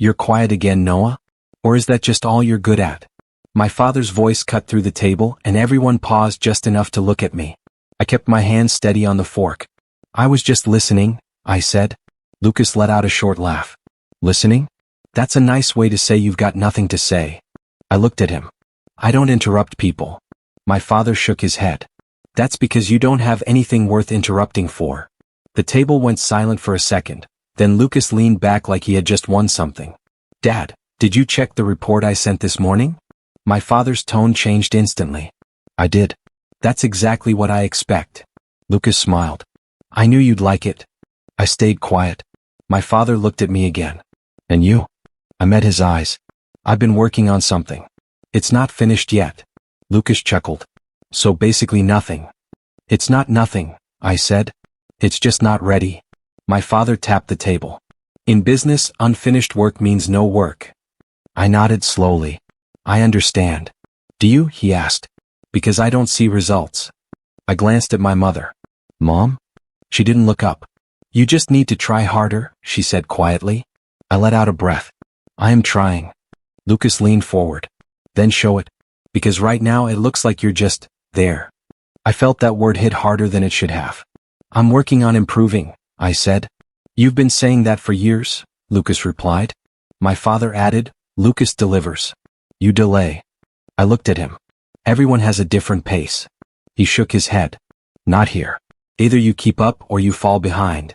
You're quiet again, Noah? Or is that just all you're good at? My father's voice cut through the table and everyone paused just enough to look at me. I kept my hand steady on the fork. I was just listening, I said. Lucas let out a short laugh. Listening? That's a nice way to say you've got nothing to say. I looked at him. I don't interrupt people. My father shook his head. That's because you don't have anything worth interrupting for. The table went silent for a second. Then Lucas leaned back like he had just won something. Dad, did you check the report I sent this morning? My father's tone changed instantly. I did. That's exactly what I expect. Lucas smiled. I knew you'd like it. I stayed quiet. My father looked at me again. And you? I met his eyes. I've been working on something. It's not finished yet. Lucas chuckled. So basically nothing. It's not nothing, I said. It's just not ready. My father tapped the table. In business, unfinished work means no work. I nodded slowly. I understand. Do you? He asked. Because I don't see results. I glanced at my mother. Mom? She didn't look up. You just need to try harder, she said quietly. I let out a breath. I am trying. Lucas leaned forward. Then show it. Because right now it looks like you're just there. I felt that word hit harder than it should have. I'm working on improving, I said. You've been saying that for years, Lucas replied. My father added, Lucas delivers. You delay. I looked at him. Everyone has a different pace. He shook his head. Not here. Either you keep up or you fall behind.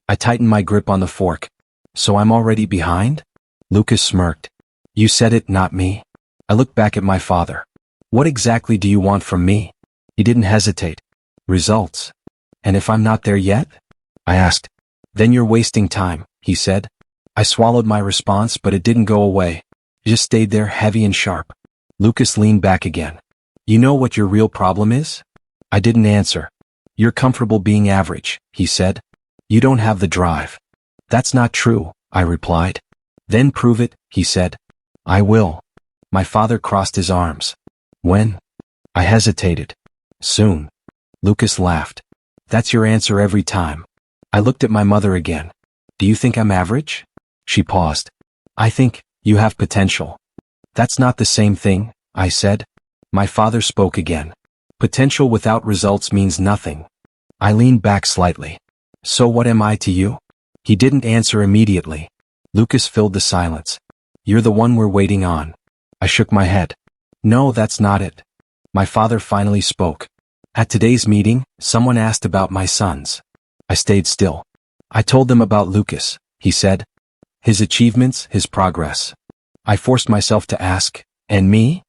I tightened my grip on the fork. So I'm already behind? Lucas smirked. You said it, not me. I looked back at my father. What exactly do you want from me? He didn't hesitate. Results. And if I'm not there yet? I asked. Then you're wasting time, he said. I swallowed my response, but it didn't go away. It just stayed there heavy and sharp. Lucas leaned back again. You know what your real problem is? I didn't answer. You're comfortable being average, he said. You don't have the drive. That's not true, I replied. Then prove it, he said. I will. My father crossed his arms. When? I hesitated. Soon. Lucas laughed. That's your answer every time. I looked at my mother again. Do you think I'm average? She paused. I think you have potential. That's not the same thing, I said. My father spoke again. Potential without results means nothing. I leaned back slightly. So what am I to you? He didn't answer immediately. Lucas filled the silence. You're the one we're waiting on. I shook my head. No, that's not it. My father finally spoke. At today's meeting, someone asked about my sons. I stayed still. I told them about Lucas, he said. His achievements, his progress. I forced myself to ask, and me?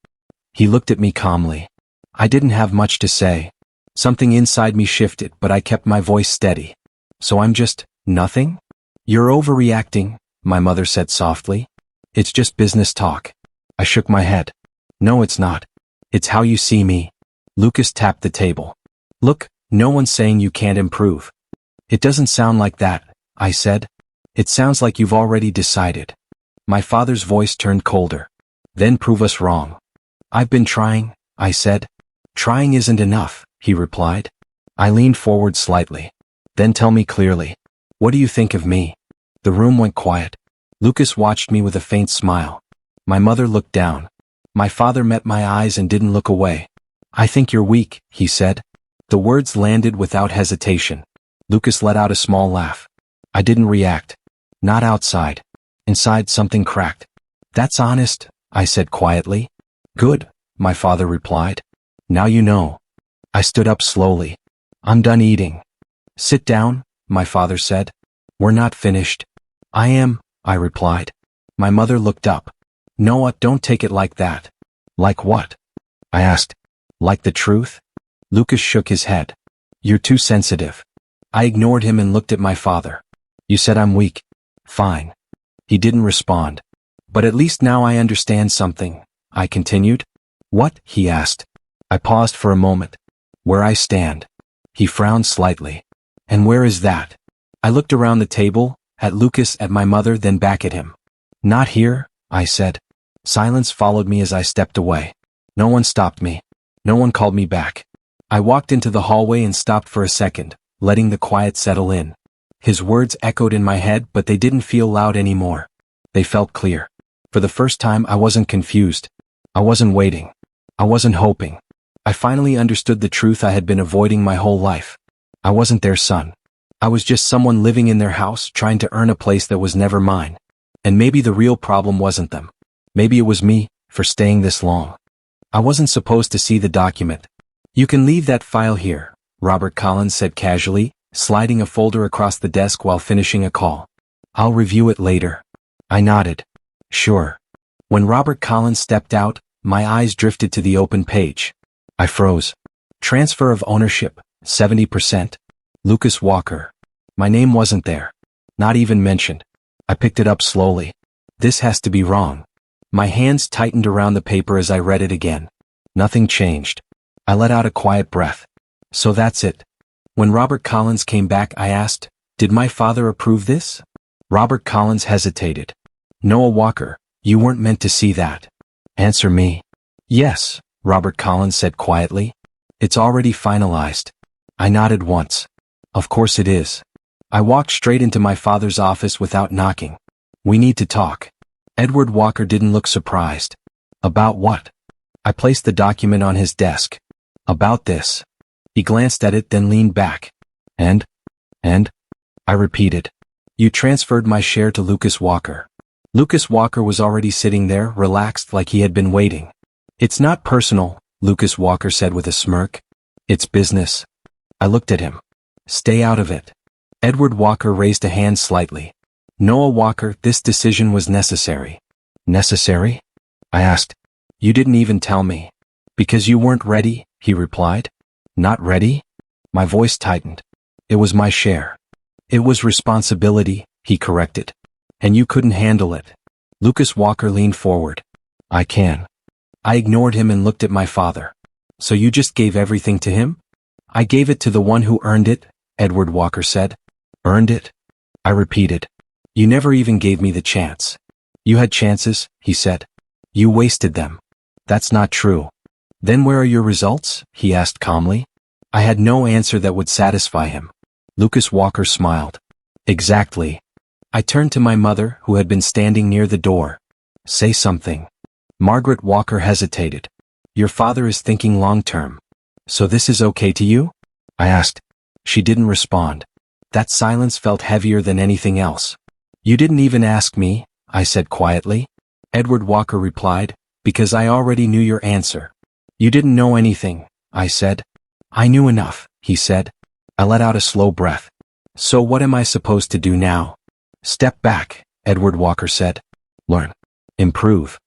He looked at me calmly. I didn't have much to say. Something inside me shifted, but I kept my voice steady. So I'm just nothing? You're overreacting, my mother said softly. It's just business talk. I shook my head. No, it's not. It's how you see me. Lucas tapped the table. Look, no one's saying you can't improve. It doesn't sound like that, I said. It sounds like you've already decided. My father's voice turned colder. Then prove us wrong. I've been trying, I said. Trying isn't enough, he replied. I leaned forward slightly. Then tell me clearly. What do you think of me? The room went quiet. Lucas watched me with a faint smile. My mother looked down. My father met my eyes and didn't look away. I think you're weak, he said. The words landed without hesitation. Lucas let out a small laugh. I didn't react. Not outside. Inside something cracked. That's honest, I said quietly. Good, my father replied. Now you know. I stood up slowly. I'm done eating. Sit down, my father said. We're not finished. I am, I replied. My mother looked up. Noah, don't take it like that. Like what? I asked. Like the truth? Lucas shook his head. You're too sensitive. I ignored him and looked at my father. You said I'm weak. Fine. He didn't respond. But at least now I understand something, I continued. What? He asked. I paused for a moment. Where I stand. He frowned slightly. And where is that? I looked around the table, at Lucas, at my mother, then back at him. Not here, I said. Silence followed me as I stepped away. No one stopped me. No one called me back. I walked into the hallway and stopped for a second, letting the quiet settle in. His words echoed in my head, but they didn't feel loud anymore. They felt clear. For the first time I wasn't confused. I wasn't waiting. I wasn't hoping. I finally understood the truth I had been avoiding my whole life. I wasn't their son. I was just someone living in their house trying to earn a place that was never mine. And maybe the real problem wasn't them. Maybe it was me, for staying this long. I wasn't supposed to see the document. You can leave that file here, Robert Collins said casually, sliding a folder across the desk while finishing a call. I'll review it later. I nodded. Sure. When Robert Collins stepped out, my eyes drifted to the open page. I froze. Transfer of ownership, 70%. Lucas Walker. My name wasn't there. Not even mentioned. I picked it up slowly. This has to be wrong. My hands tightened around the paper as I read it again. Nothing changed. I let out a quiet breath. So that's it. When Robert Collins came back, I asked, did my father approve this? Robert Collins hesitated. Noah Walker, you weren't meant to see that. Answer me. Yes, Robert Collins said quietly. It's already finalized. I nodded once. Of course it is. I walked straight into my father's office without knocking. We need to talk. Edward Walker didn't look surprised. About what? I placed the document on his desk. About this. He glanced at it then leaned back. And? I repeated. You transferred my share to Lucas Walker. Lucas Walker was already sitting there, relaxed like he had been waiting. It's not personal, Lucas Walker said with a smirk. It's business. I looked at him. Stay out of it. Edward Walker raised a hand slightly. Noah Walker, this decision was necessary. Necessary? I asked. You didn't even tell me. Because you weren't ready, he replied. Not ready? My voice tightened. It was my share. It was responsibility, he corrected. And you couldn't handle it. Lucas Walker leaned forward. I can. I ignored him and looked at my father. So you just gave everything to him? I gave it to the one who earned it, Edward Walker said. Earned it? I repeated. You never even gave me the chance. You had chances, he said. You wasted them. That's not true. Then where are your results? He asked calmly. I had no answer that would satisfy him. Lucas Walker smiled. Exactly. I turned to my mother, who had been standing near the door. Say something. Margaret Walker hesitated. Your father is thinking long-term. So this is okay to you? I asked. She didn't respond. That silence felt heavier than anything else. You didn't even ask me, I said quietly. Edward Walker replied, because I already knew your answer. You didn't know anything, I said. I knew enough, he said. I let out a slow breath. So what am I supposed to do now? Step back, Edward Walker said. Learn. Improve.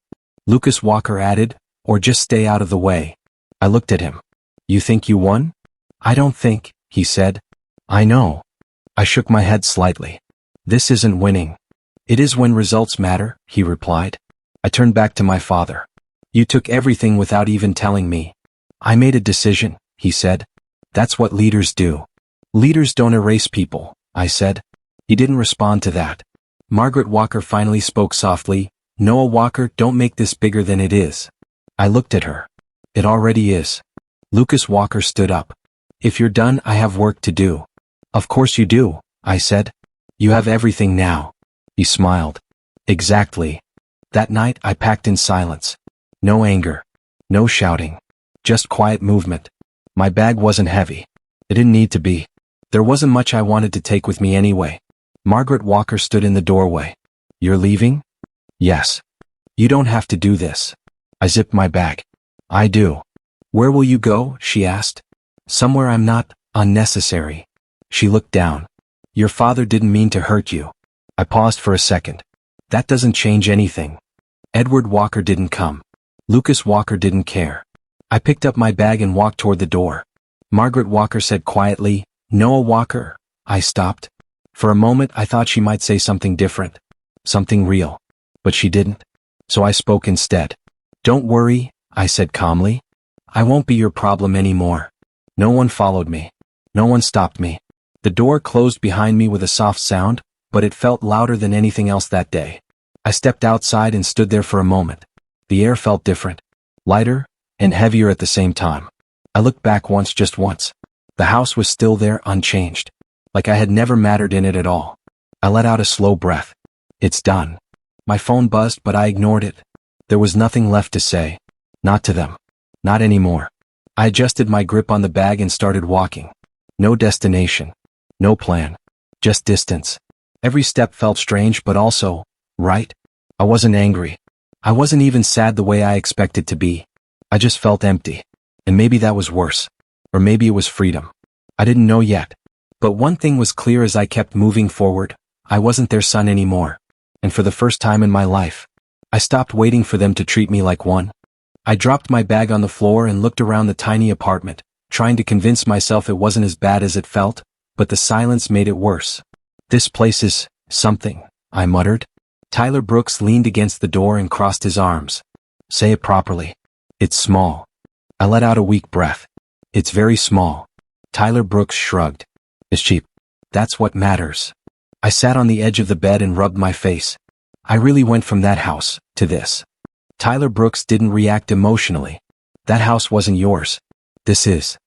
Lucas Walker added, or just stay out of the way. I looked at him. You think you won? I don't think, he said. I know. I shook my head slightly. This isn't winning. It is when results matter, he replied. I turned back to my father. You took everything without even telling me. I made a decision, he said. That's what leaders do. Leaders don't erase people, I said. He didn't respond to that. Margaret Walker finally spoke softly. Noah Walker, don't make this bigger than it is. I looked at her. It already is. Lucas Walker stood up. If you're done, I have work to do. Of course you do, I said. You have everything now. He smiled. Exactly. That night I packed in silence. No anger. No shouting. Just quiet movement. My bag wasn't heavy. It didn't need to be. There wasn't much I wanted to take with me anyway. Margaret Walker stood in the doorway. You're leaving? Yes. You don't have to do this. I zipped my bag. I do. Where will you go? She asked. Somewhere I'm not unnecessary. She looked down. Your father didn't mean to hurt you. I paused for a second. That doesn't change anything. Edward Walker didn't come. Lucas Walker didn't care. I picked up my bag and walked toward the door. Margaret Walker said quietly, Noah Walker. I stopped. For a moment I thought she might say something different. Something real. But she didn't. So I spoke instead. Don't worry, I said calmly. I won't be your problem anymore. No one followed me. No one stopped me. The door closed behind me with a soft sound, but it felt louder than anything else that day. I stepped outside and stood there for a moment. The air felt different. Lighter and heavier at the same time. I looked back once, just once. The house was still there, unchanged. Like I had never mattered in it at all. I let out a slow breath. It's done. My phone buzzed, but I ignored it. There was nothing left to say. Not to them. Not anymore. I adjusted my grip on the bag and started walking. No destination. No plan. Just distance. Every step felt strange but also right. I wasn't angry. I wasn't even sad the way I expected to be. I just felt empty. And maybe that was worse. Or maybe it was freedom. I didn't know yet. But one thing was clear as I kept moving forward. I wasn't their son anymore. And for the first time in my life, I stopped waiting for them to treat me like one. I dropped my bag on the floor and looked around the tiny apartment, trying to convince myself it wasn't as bad as it felt, but the silence made it worse. This place is something, I muttered. Tyler Brooks leaned against the door and crossed his arms. Say it properly. It's small. I let out a weak breath. It's very small. Tyler Brooks shrugged. It's cheap. That's what matters. I sat on the edge of the bed and rubbed my face. I really went from that house to this. Tyler Brooks didn't react emotionally. That house wasn't yours. This is.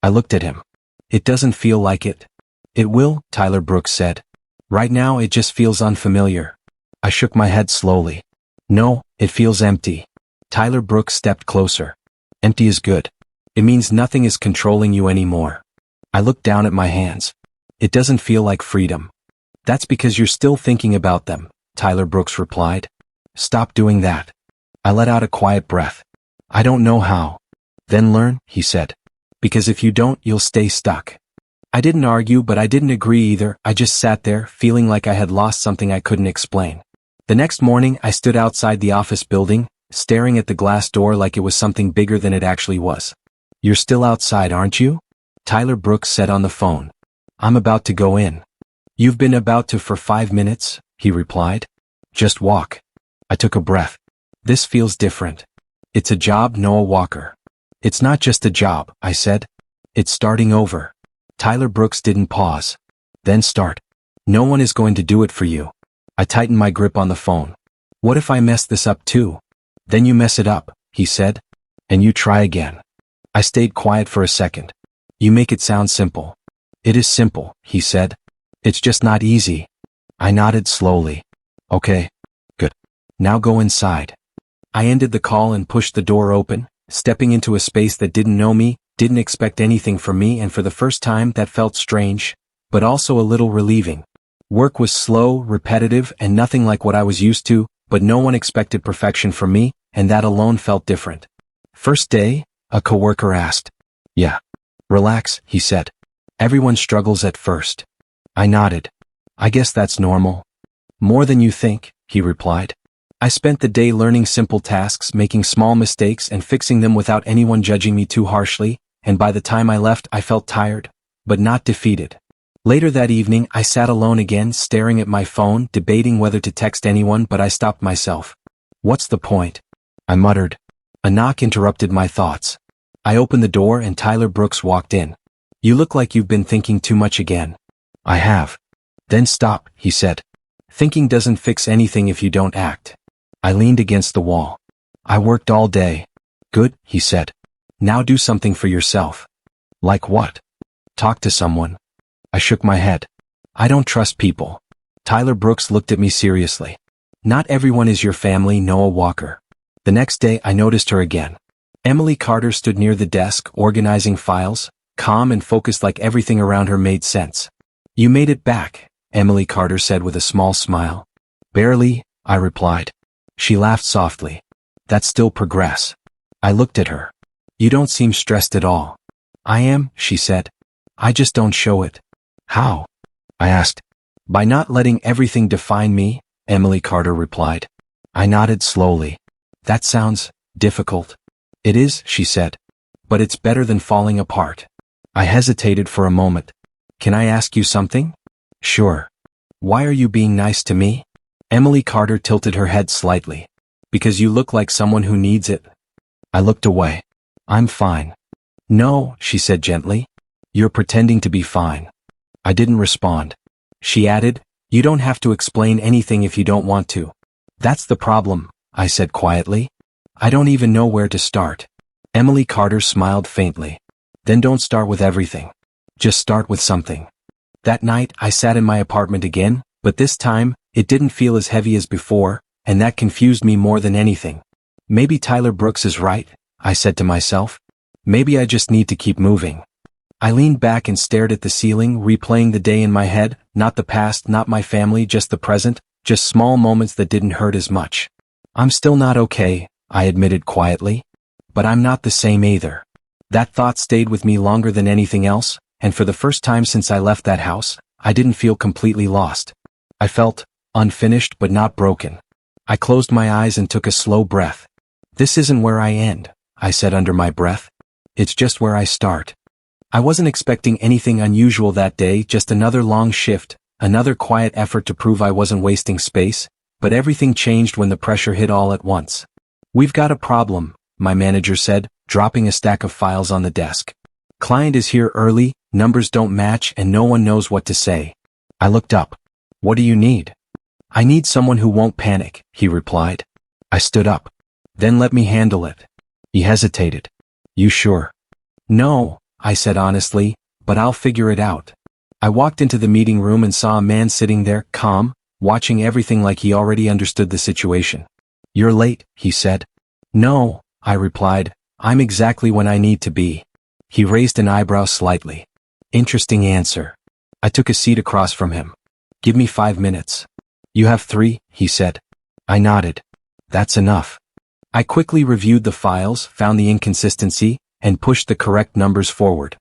I looked at him. It doesn't feel like it. It will, Tyler Brooks said. Right now it just feels unfamiliar. I shook my head slowly. No, it feels empty. Tyler Brooks stepped closer. Empty is good. It means nothing is controlling you anymore. I looked down at my hands. It doesn't feel like freedom. That's because you're still thinking about them, Tyler Brooks replied. Stop doing that. I let out a quiet breath. I don't know how. Then learn, he said. Because if you don't, you'll stay stuck. I didn't argue, but I didn't agree either. I just sat there, feeling like I had lost something I couldn't explain. The next morning, I stood outside the office building, staring at the glass door like it was something bigger than it actually was. You're still outside, aren't you? Tyler Brooks said on the phone. I'm about to go in. You've been about to for 5 minutes, he replied. Just walk. I took a breath. This feels different. It's a job, Noah Walker. It's not just a job, I said. It's starting over. Tyler Brooks didn't pause. Then start. No one is going to do it for you. I tightened my grip on the phone. What if I mess this up too? Then you mess it up, he said. And you try again. I stayed quiet for a second. You make it sound simple. It is simple, he said. It's just not easy. I nodded slowly. Okay. Good. Now go inside. I ended the call and pushed the door open, stepping into a space that didn't know me, didn't expect anything from me, and for the first time that felt strange, but also a little relieving. Work was slow, repetitive, and nothing like what I was used to, but no one expected perfection from me, and that alone felt different. First day? A coworker asked. Yeah. Relax, he said. Everyone struggles at first. I nodded. I guess that's normal. More than you think, he replied. I spent the day learning simple tasks, making small mistakes and fixing them without anyone judging me too harshly, and by the time I left I felt tired, but not defeated. Later that evening I sat alone again, staring at my phone, debating whether to text anyone, but I stopped myself. What's the point? I muttered. A knock interrupted my thoughts. I opened the door and Tyler Brooks walked in. You look like you've been thinking too much again. I have. Then stop, he said. Thinking doesn't fix anything if you don't act. I leaned against the wall. I worked all day. Good, he said. Now do something for yourself. Like what? Talk to someone. I shook my head. I don't trust people. Tyler Brooks looked at me seriously. Not everyone is your family, Noah Walker. The next day I noticed her again. Emily Carter stood near the desk, organizing files, calm and focused like everything around her made sense. You made it back, Emily Carter said with a small smile. Barely, I replied. She laughed softly. That's still progress. I looked at her. You don't seem stressed at all. I am, she said. I just don't show it. How? I asked. By not letting everything define me, Emily Carter replied. I nodded slowly. That sounds difficult. It is, she said. But it's better than falling apart. I hesitated for a moment. Can I ask you something? Sure. Why are you being nice to me? Emily Carter tilted her head slightly. Because you look like someone who needs it. I looked away. I'm fine. No, she said gently. You're pretending to be fine. I didn't respond. She added, you don't have to explain anything if you don't want to. That's the problem, I said quietly. I don't even know where to start. Emily Carter smiled faintly. Then don't start with everything. Just start with something. That night, I sat in my apartment again, but this time, it didn't feel as heavy as before. and that confused me more than anything. Maybe Tyler Brooks is right, I said to myself. Maybe I just need to keep moving. I leaned back and stared at the ceiling, replaying the day in my head, not the past, not my family, just the present, just small moments that didn't hurt as much. I'm still not okay, I admitted quietly. But I'm not the same either. That thought stayed with me longer than anything else, and for the first time since I left that house, I didn't feel completely lost. I felt unfinished but not broken. I closed my eyes and took a slow breath. This isn't where I end, I said under my breath. It's just where I start. I wasn't expecting anything unusual that day, just another long shift, another quiet effort to prove I wasn't wasting space, but everything changed when the pressure hit all at once. We've got a problem, my manager said, dropping a stack of files on the desk. Client is here early, numbers don't match, and no one knows what to say. I looked up. What do you need? I need someone who won't panic, he replied. I stood up. Then let me handle it. He hesitated. You sure? No, I said honestly, but I'll figure it out. I walked into the meeting room and saw a man sitting there, calm, watching everything like he already understood the situation. You're late, he said. No, I replied, I'm exactly when I need to be. He raised an eyebrow slightly. Interesting answer. I took a seat across from him. Give me 5 minutes. You have 3, he said. I nodded. That's enough. I quickly reviewed the files, found the inconsistency, and pushed the correct numbers forward.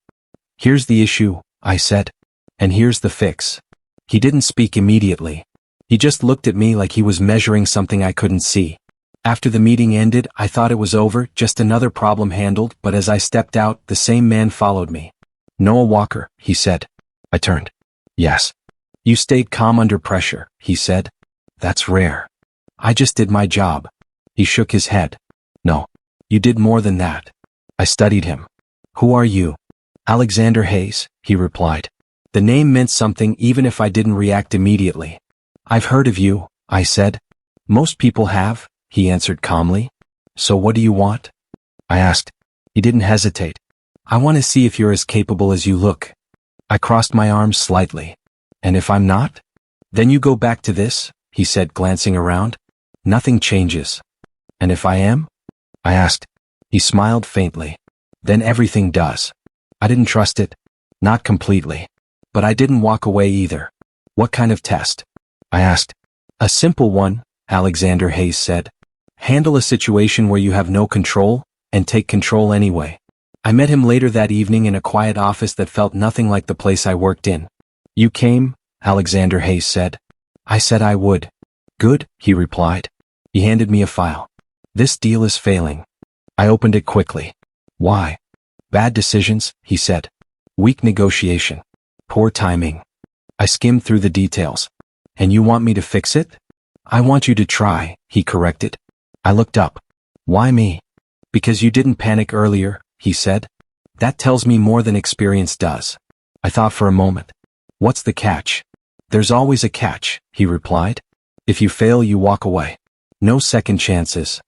Here's the issue, I said. And here's the fix. He didn't speak immediately. He just looked at me like he was measuring something I couldn't see. After the meeting ended, I thought it was over, just another problem handled, but as I stepped out, the same man followed me. Noah Walker, he said. I turned. Yes. You stayed calm under pressure, he said. That's rare. I just did my job. He shook his head. No. You did more than that. I studied him. Who are you? Alexander Hayes, he replied. The name meant something even if I didn't react immediately. I've heard of you, I said. Most people have, he answered calmly. So what do you want? I asked. He didn't hesitate. I want to see if you're as capable as you look. I crossed my arms slightly. And if I'm not? Then you go back to this, he said, glancing around. Nothing changes. And if I am? I asked. He smiled faintly. Then everything does. I didn't trust it. Not completely. But I didn't walk away either. What kind of test? I asked. A simple one, Alexander Hayes said. Handle a situation where you have no control, and take control anyway. I met him later that evening in a quiet office that felt nothing like the place I worked in. You came, Alexander Hayes said. I said I would. Good, he replied. He handed me a file. This deal is failing. I opened it quickly. Why? Bad decisions, he said. Weak negotiation. Poor timing. I skimmed through the details. And you want me to fix it? I want you to try, he corrected. I looked up. Why me? Because you didn't panic earlier, he said. That tells me more than experience does. I thought for a moment. What's the catch? There's always a catch, he replied. If you fail, you walk away. No second chances.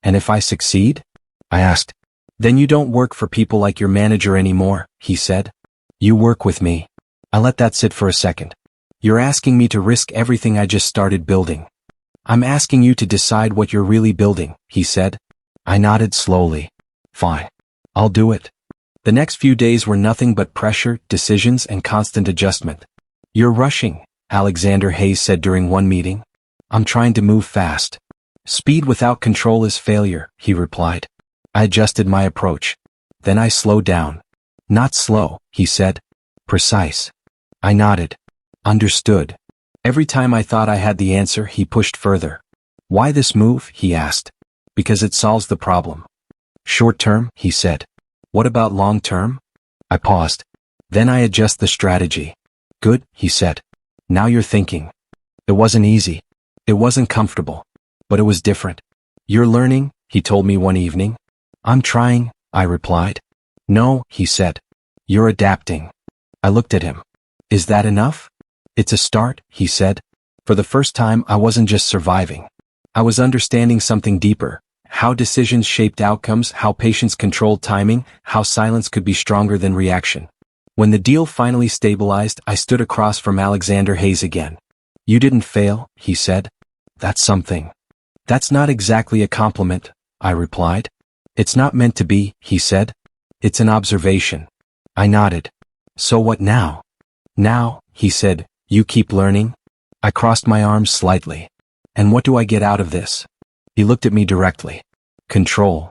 And if I succeed? I asked. Then you don't work for people like your manager anymore, he said. You work with me. I let that sit for a second. You're asking me to risk everything I just started building. I'm asking you to decide what you're really building, he said. I nodded slowly. Fine. I'll do it. The next few days were nothing but pressure, decisions, and constant adjustment. You're rushing, Alexander Hayes said during one meeting. I'm trying to move fast. Speed without control is failure, he replied. I adjusted my approach. Then I slowed down. Not slow, he said. Precise. I nodded. Understood. Every time I thought I had the answer, he pushed further. Why this move? He asked. Because it solves the problem. Short term, he said. What about long term? I paused. Then I adjust the strategy. Good, he said. Now you're thinking. It wasn't easy. It wasn't comfortable. But it was different. You're learning, he told me one evening. I'm trying, I replied. No, he said. You're adapting. I looked at him. Is that enough? It's a start, he said. For the first time, I wasn't just surviving. I was understanding something deeper. How decisions shaped outcomes, how patience controlled timing, how silence could be stronger than reaction. When the deal finally stabilized, I stood across from Alexander Hayes again. You didn't fail, he said. That's something. That's not exactly a compliment, I replied. It's not meant to be, he said. It's an observation. I nodded. So what now? Now, he said, you keep learning? I crossed my arms slightly. And what do I get out of this? He looked at me directly. Control.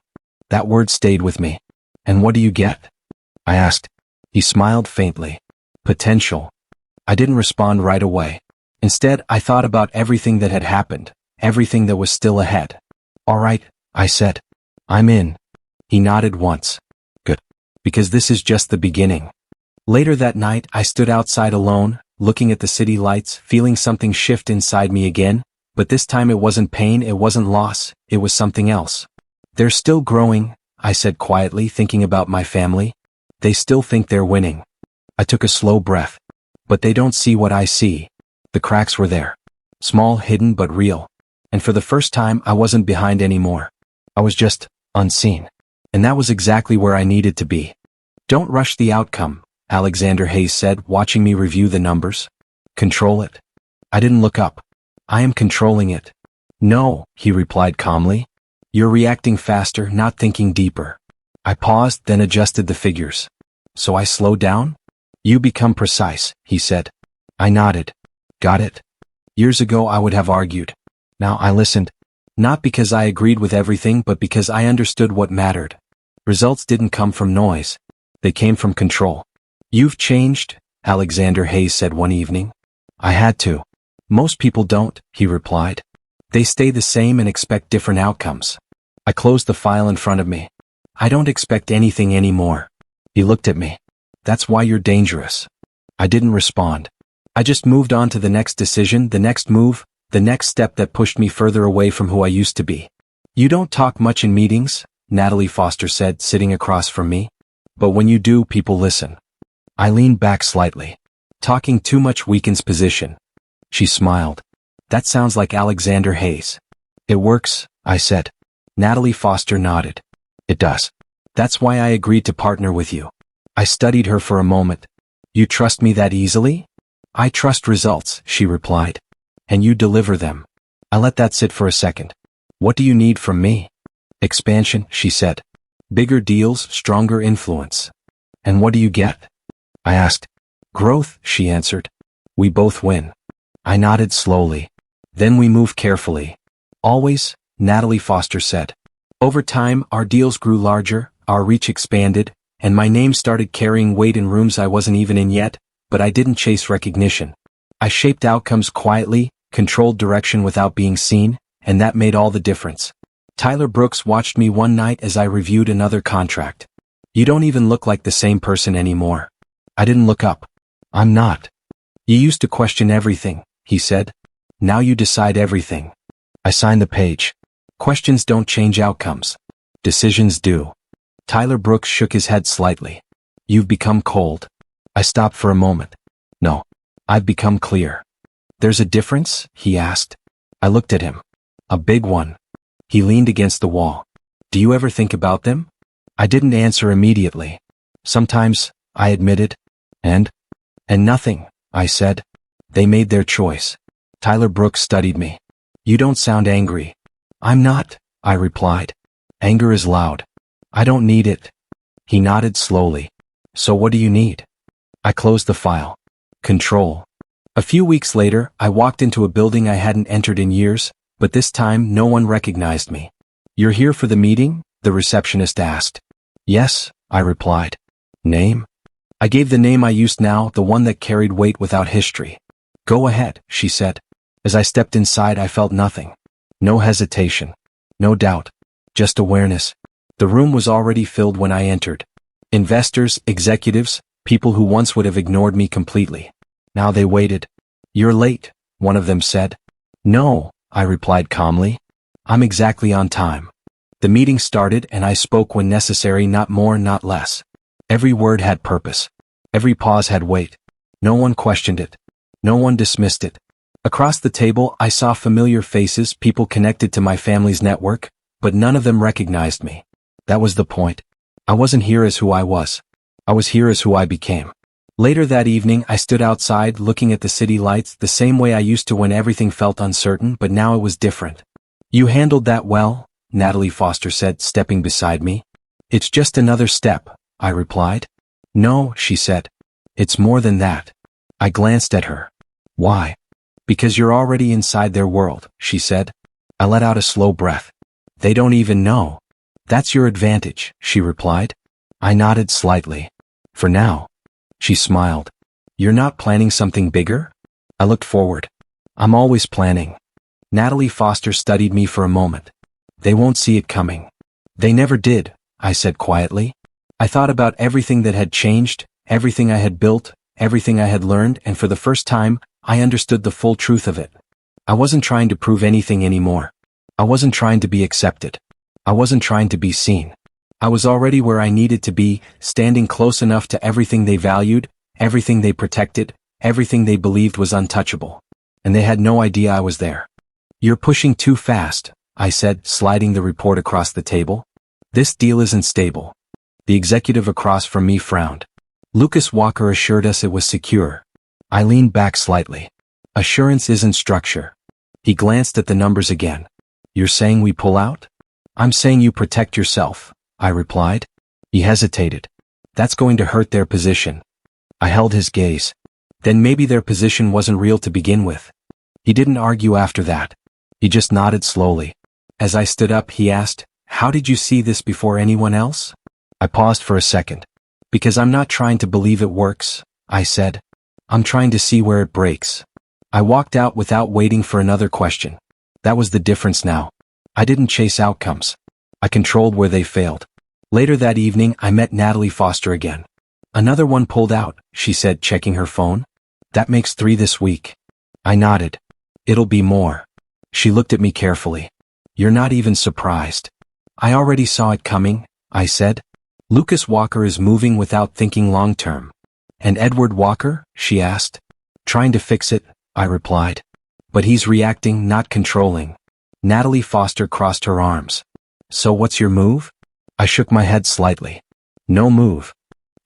That word stayed with me. And what do you get? I asked. He smiled faintly. Potential. I didn't respond right away. Instead, I thought about everything that had happened, everything that was still ahead. All right, I said. I'm in. He nodded once. Good. Because this is just the beginning. Later that night, I stood outside alone, looking at the city lights, feeling something shift inside me again, but this time it wasn't pain, it wasn't loss, it was something else. They're still growing, I said quietly, thinking about my family. They still think they're winning. I took a slow breath. But they don't see what I see. The cracks were there. Small, hidden, but real. And for the first time, I wasn't behind anymore. I was just unseen. And that was exactly where I needed to be. Don't rush the outcome, Alexander Hayes said, watching me review the numbers. Control it. I didn't look up. I am controlling it. No, he replied calmly. You're reacting faster, not thinking deeper. I paused, then adjusted the figures. So I slowed down? You become precise, he said. I nodded. Got it? Years ago I would have argued. Now I listened. Not because I agreed with everything, but because I understood what mattered. Results didn't come from noise. They came from control. You've changed, Alexander Hayes said one evening. I had to. Most people don't, he replied. They stay the same and expect different outcomes. I closed the file in front of me. I don't expect anything anymore. He looked at me. That's why you're dangerous. I didn't respond. I just moved on to the next decision, the next move, the next step that pushed me further away from who I used to be. You don't talk much in meetings, Natalie Foster said, sitting across from me. But when you do, people listen. I leaned back slightly. Talking too much weakens position. She smiled. That sounds like Alexander Hayes. It works, I said. Natalie Foster nodded. It does. That's why I agreed to partner with you. I studied her for a moment. You trust me that easily? I trust results, she replied. And you deliver them. I let that sit for a second. What do you need from me? Expansion, she said. Bigger deals, stronger influence. And what do you get? I asked. Growth, she answered. We both win. I nodded slowly. Then we move carefully. Always, Natalie Foster said. Over time, our deals grew larger, our reach expanded, and my name started carrying weight in rooms I wasn't even in yet, but I didn't chase recognition. I shaped outcomes quietly, controlled direction without being seen, and that made all the difference. Tyler Brooks watched me one night as I reviewed another contract. You don't even look like the same person anymore. I didn't look up. I'm not. You used to question everything, he said. Now you decide everything. I signed the page. Questions don't change outcomes. Decisions do. Tyler Brooks shook his head slightly. You've become cold. I stopped for a moment. No. I've become clear. There's a difference? He asked. I looked at him. A big one. He leaned against the wall. Do you ever think about them? I didn't answer immediately. Sometimes, I admitted. And nothing, I said. They made their choice. Tyler Brooks studied me. You don't sound angry. I'm not, I replied. Anger is loud. I don't need it. He nodded slowly. So what do you need? I closed the file. Control. A few weeks later, I walked into a building I hadn't entered in years, but this time no one recognized me. You're here for the meeting? The receptionist asked. Yes, I replied. Name? I gave the name I used now, the one that carried weight without history. Go ahead, she said. As I stepped inside, I felt nothing. No hesitation. No doubt. Just awareness. The room was already filled when I entered. Investors, executives, people who once would have ignored me completely. Now they waited. You're late, one of them said. No, I replied calmly. I'm exactly on time. The meeting started and I spoke when necessary, not more, not less. Every word had purpose. Every pause had weight. No one questioned it. No one dismissed it. Across the table, I saw familiar faces, people connected to my family's network, but none of them recognized me. That was the point. I wasn't here as who I was. I was here as who I became. Later that evening, I stood outside looking at the city lights the same way I used to when everything felt uncertain, but now it was different. You handled that well, Natalie Foster said, stepping beside me. It's just another step, I replied. No, she said. It's more than that. I glanced at her. Why? Because you're already inside their world, she said. I let out a slow breath. They don't even know. That's your advantage, she replied. I nodded slightly. For now. She smiled. You're not planning something bigger? I looked forward. I'm always planning. Natalie Foster studied me for a moment. They won't see it coming. They never did, I said quietly. I thought about everything that had changed, everything I had built, everything I had learned, and for the first time, I understood the full truth of it. I wasn't trying to prove anything anymore. I wasn't trying to be accepted. I wasn't trying to be seen. I was already where I needed to be, standing close enough to everything they valued, everything they protected, everything they believed was untouchable. And they had no idea I was there. You're pushing too fast, I said, sliding the report across the table. This deal isn't stable. The executive across from me frowned. Lucas Walker assured us it was secure. I leaned back slightly. Assurance isn't structure. He glanced at the numbers again. You're saying we pull out? I'm saying you protect yourself, I replied. He hesitated. That's going to hurt their position. I held his gaze. Then maybe their position wasn't real to begin with. He didn't argue after that. He just nodded slowly. As I stood up, he asked, How did you see this before anyone else? I paused for a second. Because I'm not trying to believe it works, I said. I'm trying to see where it breaks. I walked out without waiting for another question. That was the difference now. I didn't chase outcomes. I controlled where they failed. Later that evening, I met Natalie Foster again. Another one pulled out, she said, checking her phone. That makes 3 this week. I nodded. It'll be more. She looked at me carefully. You're not even surprised. I already saw it coming, I said. Lucas Walker is moving without thinking long term. And Edward Walker? She asked. Trying to fix it, I replied. But he's reacting, not controlling. Natalie Foster crossed her arms. So what's your move? I shook my head slightly. No move.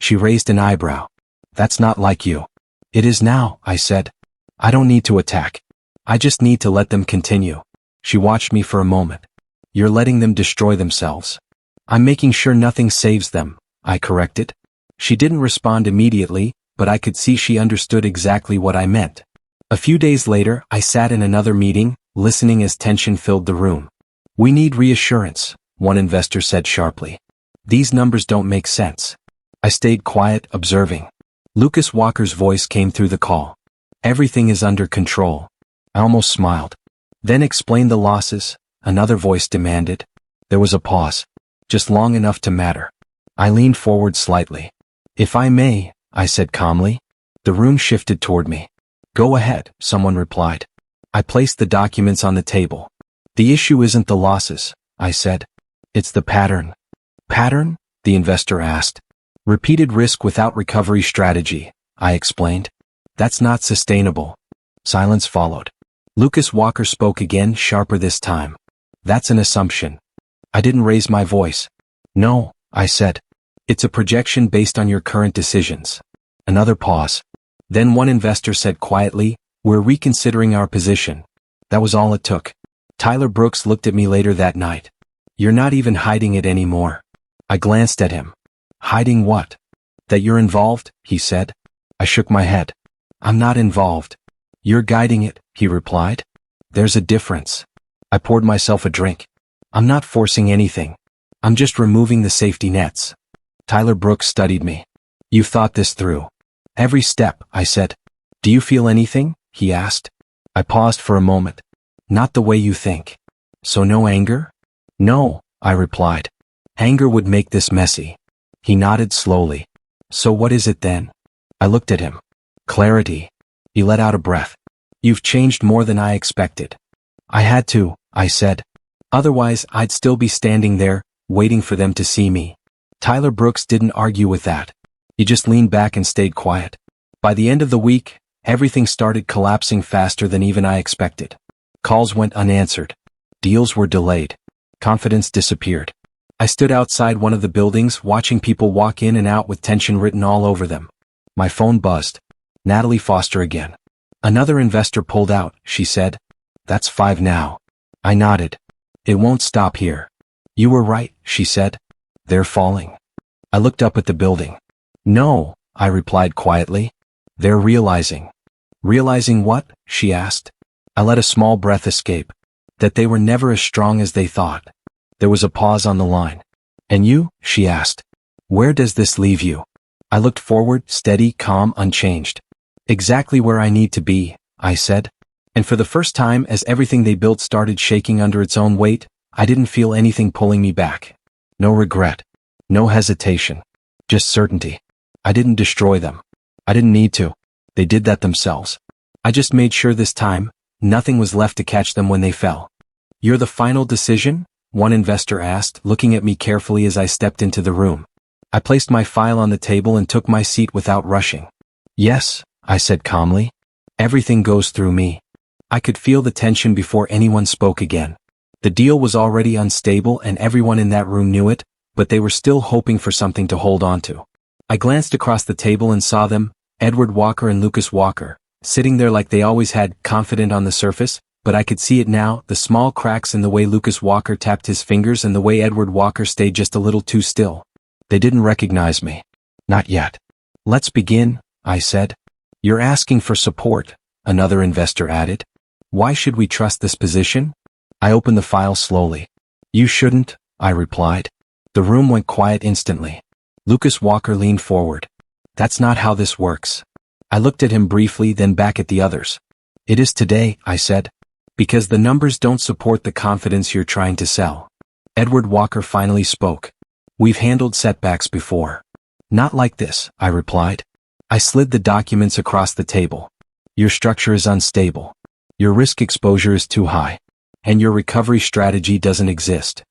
She raised an eyebrow. That's not like you. It is now, I said. I don't need to attack. I just need to let them continue. She watched me for a moment. You're letting them destroy themselves. I'm making sure nothing saves them, I corrected. She didn't respond immediately, but I could see she understood exactly what I meant. A few days later, I sat in another meeting, listening as tension filled the room. We need reassurance, one investor said sharply. These numbers don't make sense. I stayed quiet, observing. Lucas Walker's voice came through the call. Everything is under control. I almost smiled. Then explain the losses, another voice demanded. There was a pause. Just long enough to matter. I leaned forward slightly. If I may, I said calmly. The room shifted toward me. Go ahead, someone replied. I placed the documents on the table. The issue isn't the losses, I said. It's the pattern. Pattern? The investor asked. Repeated risk without recovery strategy, I explained. That's not sustainable. Silence followed. Lucas Walker spoke again, sharper this time. That's an assumption. I didn't raise my voice. No, I said. It's a projection based on your current decisions. Another pause. Then one investor said quietly, We're reconsidering our position. That was all it took. Tyler Brooks looked at me later that night. You're not even hiding it anymore. I glanced at him. Hiding what? That you're involved, he said. I shook my head. I'm not involved. You're guiding it, he replied. There's a difference. I poured myself a drink. I'm not forcing anything. I'm just removing the safety nets. Tyler Brooks studied me. You've thought this through. Every step, I said. Do you feel anything? He asked. I paused for a moment. Not the way you think. So no anger? No, I replied. Anger would make this messy. He nodded slowly. So what is it then? I looked at him. Clarity. He let out a breath. You've changed more than I expected. I had to, I said. Otherwise, I'd still be standing there, waiting for them to see me. Tyler Brooks didn't argue with that. He just leaned back and stayed quiet. By the end of the week, everything started collapsing faster than even I expected. Calls went unanswered. Deals were delayed. Confidence disappeared. I stood outside one of the buildings, watching people walk in and out with tension written all over them. My phone buzzed. Natalie Foster again. Another investor pulled out, she said. That's 5 now. I nodded. It won't stop here. You were right, she said. They're falling. I looked up at the building. No, I replied quietly. They're realizing. Realizing what? She asked. I let a small breath escape. That they were never as strong as they thought. There was a pause on the line. And you? She asked. Where does this leave you? I looked forward, steady, calm, unchanged. Exactly where I need to be, I said. And for the first time, as everything they built started shaking under its own weight, I didn't feel anything pulling me back. No regret. No hesitation. Just certainty. I didn't destroy them. I didn't need to. They did that themselves. I just made sure this time, nothing was left to catch them when they fell. You're the final decision? One investor asked, looking at me carefully as I stepped into the room. I placed my file on the table and took my seat without rushing. Yes, I said calmly. Everything goes through me. I could feel the tension before anyone spoke again. The deal was already unstable and everyone in that room knew it, but they were still hoping for something to hold on to. I glanced across the table and saw them, Edward Walker and Lucas Walker, sitting there like they always had, confident on the surface, but I could see it now, the small cracks in the way Lucas Walker tapped his fingers and the way Edward Walker stayed just a little too still. They didn't recognize me. Not yet. Let's begin, I said. You're asking for support, another investor added. Why should we trust this position? I opened the file slowly. You shouldn't, I replied. The room went quiet instantly. Lucas Walker leaned forward. That's not how this works. I looked at him briefly, then back at the others. It is today, I said. Because the numbers don't support the confidence you're trying to sell. Edward Walker finally spoke. We've handled setbacks before. Not like this, I replied. I slid the documents across the table. Your structure is unstable. Your risk exposure is too high. And your recovery strategy doesn't exist.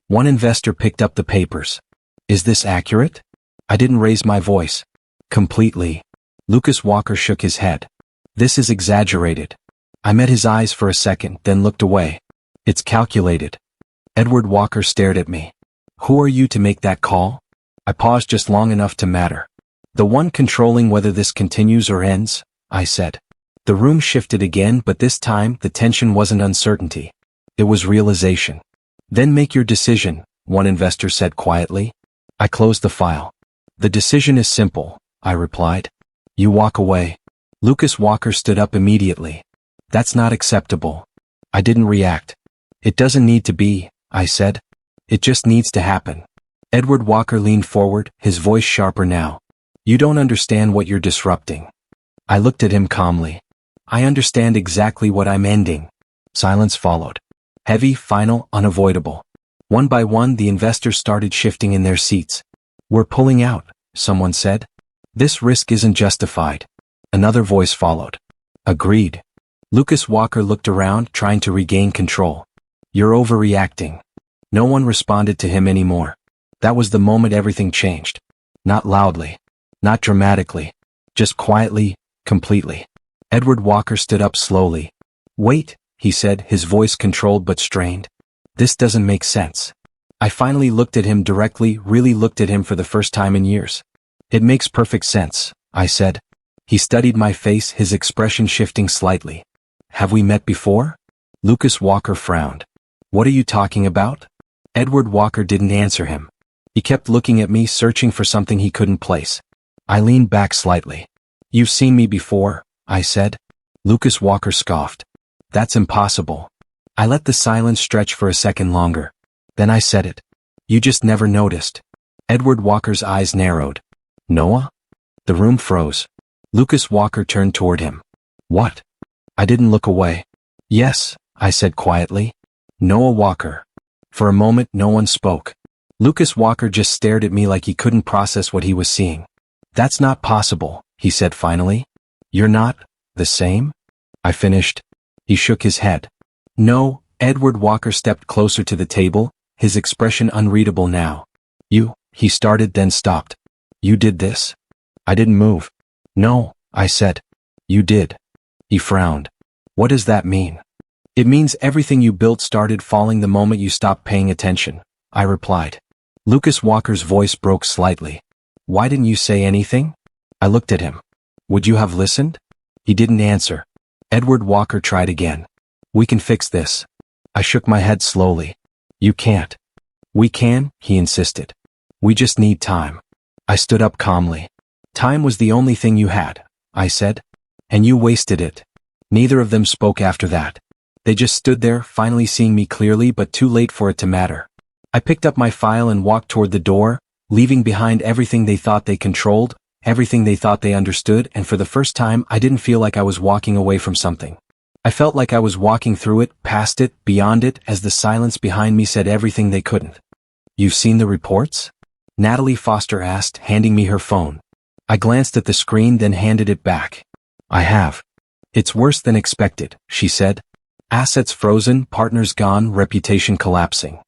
One investor picked up the papers. Is this accurate? I didn't raise my voice. Completely. Lucas Walker shook his head. This is exaggerated. I met his eyes for a second, then looked away. It's calculated. Edward Walker stared at me. Who are you to make that call? I paused just long enough to matter. The one controlling whether this continues or ends, I said. The room shifted again, but this time the tension wasn't uncertainty. It was realization. Then make your decision, one investor said quietly. I closed the file. The decision is simple, I replied. You walk away. Lucas Walker stood up immediately. That's not acceptable. I didn't react. It doesn't need to be, I said. It just needs to happen. Edward Walker leaned forward, his voice sharper now. You don't understand what you're disrupting. I looked at him calmly. I understand exactly what I'm ending. Silence followed. Heavy, final, unavoidable. One by one the investors started shifting in their seats. We're pulling out, someone said. This risk isn't justified. Another voice followed. Agreed. Lucas Walker looked around, trying to regain control. You're overreacting. No one responded to him anymore. That was the moment everything changed. Not loudly. Not dramatically. Just quietly, completely. Edward Walker stood up slowly. Wait, he said, his voice controlled but strained. This doesn't make sense. I finally looked at him directly, really looked at him for the first time in years. It makes perfect sense, I said. He studied my face, his expression shifting slightly. Have we met before? Lucas Walker frowned. What are you talking about? Edward Walker didn't answer him. He kept looking at me, searching for something he couldn't place. I leaned back slightly. You've seen me before, I said. Lucas Walker scoffed. That's impossible. I let the silence stretch for a second longer. Then I said it. You just never noticed. Edward Walker's eyes narrowed. Noah? The room froze. Lucas Walker turned toward him. What? I didn't look away. Yes, I said quietly. Noah Walker. For a moment no one spoke. Lucas Walker just stared at me like he couldn't process what he was seeing. That's not possible, he said finally. You're not the same? I finished. He shook his head. No, Edward Walker stepped closer to the table, his expression unreadable now. You, he started then stopped. You did this? I didn't move. No, I said. You did. He frowned. What does that mean? It means everything you built started falling the moment you stopped paying attention, I replied. Lucas Walker's voice broke slightly. Why didn't you say anything? I looked at him. Would you have listened? He didn't answer. Edward Walker tried again. We can fix this. I shook my head slowly. You can't. We can, he insisted. We just need time. I stood up calmly. Time was the only thing you had, I said. And you wasted it. Neither of them spoke after that. They just stood there, finally seeing me clearly but too late for it to matter. I picked up my file and walked toward the door, leaving behind everything they thought they controlled, everything they thought they understood, and for the first time I didn't feel like I was walking away from something. I felt like I was walking through it, past it, beyond it, as the silence behind me said everything they couldn't. You've seen the reports? Natalie Foster asked, handing me her phone. I glanced at the screen, then handed it back. I have. It's worse than expected, she said. Assets frozen, partners gone, reputation collapsing.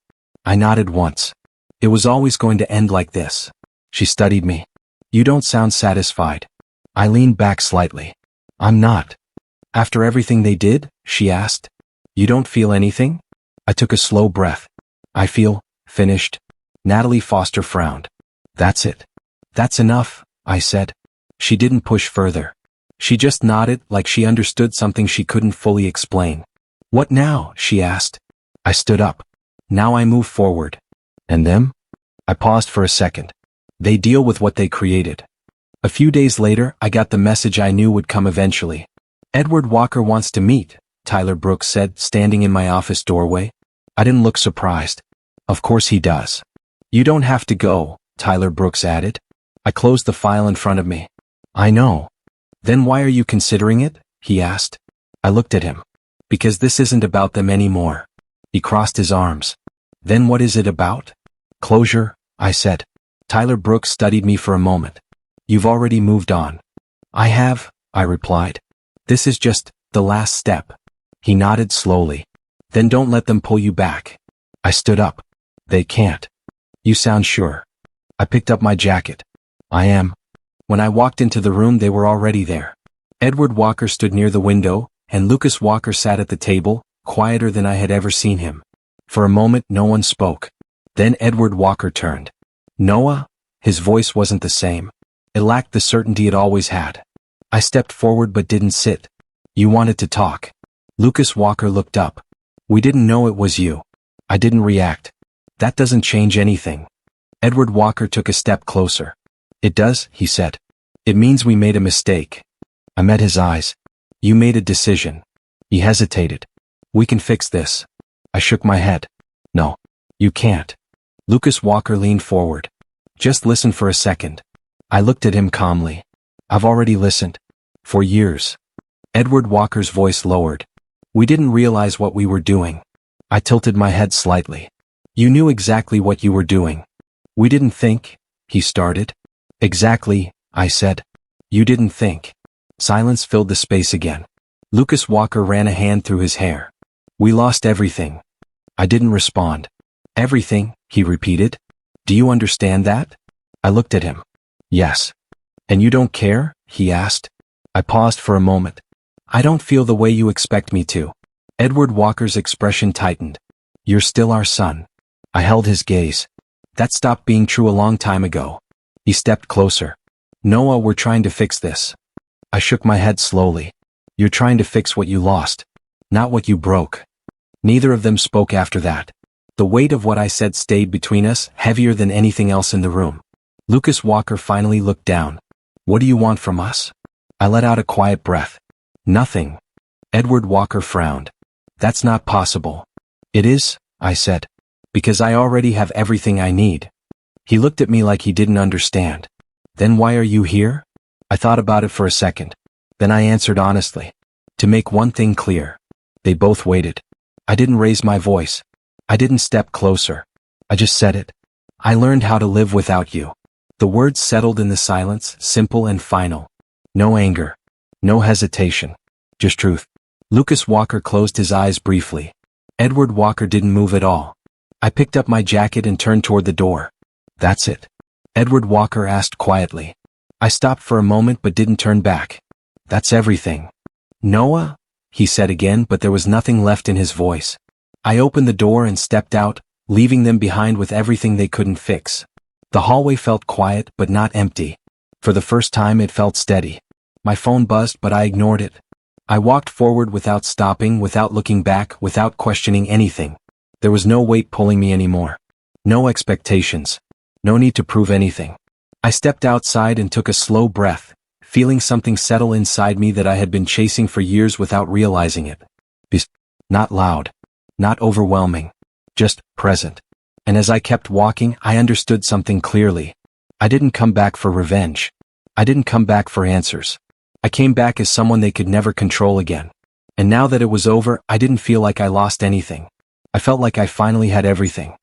I nodded once. It was always going to end like this. She studied me. You don't sound satisfied. I leaned back slightly. I'm not. After everything they did? She asked. You don't feel anything? I took a slow breath. I feel finished. Natalie Foster frowned. That's it. That's enough, I said. She didn't push further. She just nodded like she understood something she couldn't fully explain. What now? She asked. I stood up. Now I move forward. And them? I paused for a second. They deal with what they created. A few days later, I got the message I knew would come eventually. Edward Walker wants to meet, Tyler Brooks said, standing in my office doorway. I didn't look surprised. Of course he does. You don't have to go, Tyler Brooks added. I closed the file in front of me. I know. Then why are you considering it? He asked. I looked at him. Because this isn't about them anymore. He crossed his arms. Then what is it about? Closure, I said. Tyler Brooks studied me for a moment. You've already moved on. I have, I replied. This is just the last step. He nodded slowly. Then don't let them pull you back. I stood up. They can't. You sound sure. I picked up my jacket. I am. When I walked into the room, they were already there. Edward Walker stood near the window, and Lucas Walker sat at the table, quieter than I had ever seen him. For a moment, no one spoke. Then Edward Walker turned. Noah? His voice wasn't the same. It lacked the certainty it always had. I stepped forward but didn't sit. You wanted to talk. Lucas Walker looked up. We didn't know it was you. I didn't react. That doesn't change anything. Edward Walker took a step closer. It does, he said. It means we made a mistake. I met his eyes. You made a decision. He hesitated. We can fix this. I shook my head. No. You can't. Lucas Walker leaned forward. Just listen for a second. I looked at him calmly. I've already listened. For years. Edward Walker's voice lowered. We didn't realize what we were doing. I tilted my head slightly. You knew exactly what you were doing. We didn't think, he started. Exactly, I said. You didn't think. Silence filled the space again. Lucas Walker ran a hand through his hair. We lost everything. I didn't respond. Everything, he repeated. Do you understand that? I looked at him. Yes. And you don't care? He asked. I paused for a moment. I don't feel the way you expect me to. Edward Walker's expression tightened. You're still our son. I held his gaze. That stopped being true a long time ago. He stepped closer. Noah, we're trying to fix this. I shook my head slowly. You're trying to fix what you lost, not what you broke. Neither of them spoke after that. The weight of what I said stayed between us, heavier than anything else in the room. Lucas Walker finally looked down. What do you want from us? I let out a quiet breath. Nothing. Edward Walker frowned. That's not possible. It is, I said. Because I already have everything I need. He looked at me like he didn't understand. Then why are you here? I thought about it for a second. Then I answered honestly. To make one thing clear. They both waited. I didn't raise my voice. I didn't step closer. I just said it. I learned how to live without you. The words settled in the silence, simple and final. No anger. No hesitation. Just truth. Lucas Walker closed his eyes briefly. Edward Walker didn't move at all. I picked up my jacket and turned toward the door. That's it. Edward Walker asked quietly. I stopped for a moment but didn't turn back. That's everything. Noah? He said again, but there was nothing left in his voice. I opened the door and stepped out, leaving them behind with everything they couldn't fix. The hallway felt quiet but not empty. For the first time it felt steady. My phone buzzed but I ignored it. I walked forward without stopping, without looking back, without questioning anything. There was no weight pulling me anymore. No expectations. No need to prove anything. I stepped outside and took a slow breath, feeling something settle inside me that I had been chasing for years without realizing it. Not loud. Not overwhelming. Just present. And as I kept walking, I understood something clearly. I didn't come back for revenge. I didn't come back for answers. I came back as someone they could never control again. And now that it was over, I didn't feel like I lost anything. I felt like I finally had everything.